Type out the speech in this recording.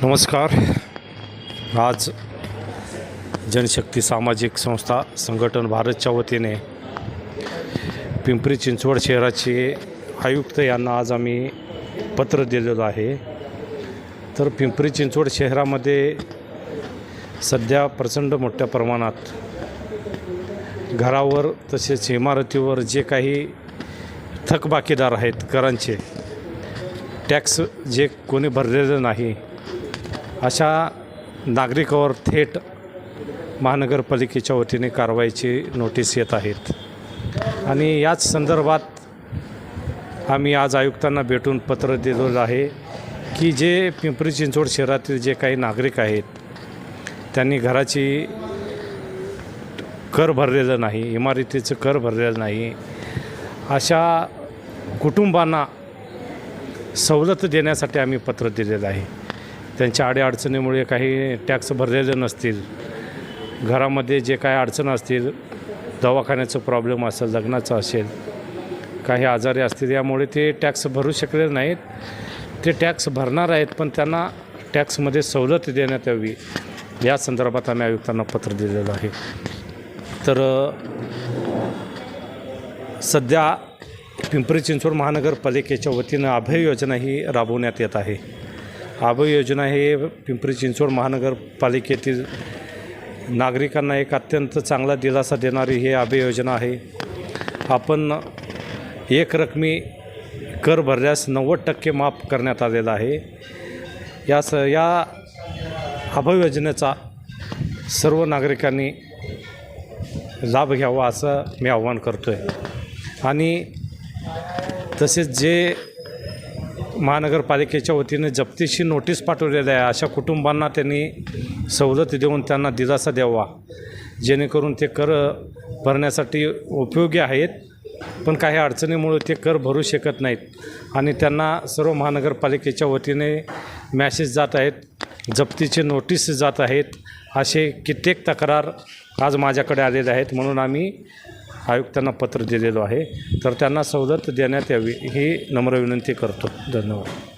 नमस्कार. आज जनशक्ती सामाजिक संस्था संघटन भारतच्या वतीने पिंपरी चिंचवड शहराचे आयुक्त यांना आज आम्ही पत्र दिलेलं आहे. तर पिंपरी चिंचवड शहरामध्ये सध्या प्रचंड मोठ्या प्रमाणात घरावर तसेच इमारतीवर जे काही थकबाकीदार आहेत करांचे टॅक्स जे कोणी भरलेलं नाही अशा नागरिकावर थेट महानगरपालिकेच्या वतीने कारवाईची नोटीस येत आहेत. आणि याच संदर्भात आम्ही आज आयुक्तांना भेटून पत्र दिलेलं आहे की जे पिंपरी चिंचवड शहरातील जे काही नागरिक आहेत त्यांनी घराची कर भरलेलं नाही, इमारतीचं कर भरलेलं नाही, अशा कुटुंबांना सवलत देण्यासाठी आम्ही पत्र दिलेलं आहे. त्यांच्या अडीअडचणीमुळे काही टॅक्स भरलेले नसतील, घरामध्ये जे काही अडचण असतील, दवाखान्याचं प्रॉब्लेम असेल, लग्नाचं असेल, काही आजारी असतील, यामुळे ते टॅक्स भरू शकले नाहीत. ते टॅक्स भरणार आहेत पण त्यांना टॅक्समध्ये सवलत देण्यात यावी या संदर्भात आम्ही आयुक्तांना पत्र दिलेलं आहे. तर सध्या पिंपरी चिंचवड महानगरपालिकेच्या वतीनं अभय योजना ही राबवण्यात येत आहे. अभय योजना हे पिंपरी चिंचवड महानगरपालिकेतील नागरिकांना एक अत्यंत चांगला दिलासा देणारी ही अभय योजना आहे. आपण एक रकमी कर भरल्यास 90% माफ करण्यात आलेला आहे. या अभय योजनेचा सर्व नागरिकांनी लाभ घ्यावा असं मी आवाहन करतो आहे. आणि तसेच जे महानगरपालिकेच्या वतीने जप्तीची नोटीस पाठवलेली आहे अशा कुटुंबांना त्यांनी सवलत देऊन त्यांना दिलासा द्यावा, जेणेकरून ते कर भरण्यासाठी उपयोगी आहेत पण काही अडचणीमुळे ते कर भरू शकत नाहीत. आणि त्यांना सर्व महानगरपालिकेच्या वतीने मॅसेज जात आहेत, जप्तीचे नोटीस जात आहेत, असे कित्येक तक्रार आज माझ्याकडे आलेले आहेत. म्हणून आम्ही आयुक्तांना पत्र दिलेलं आहे. तर त्यांना सवलत देण्यात यावी ही नम्र विनंती करतो. धन्यवाद.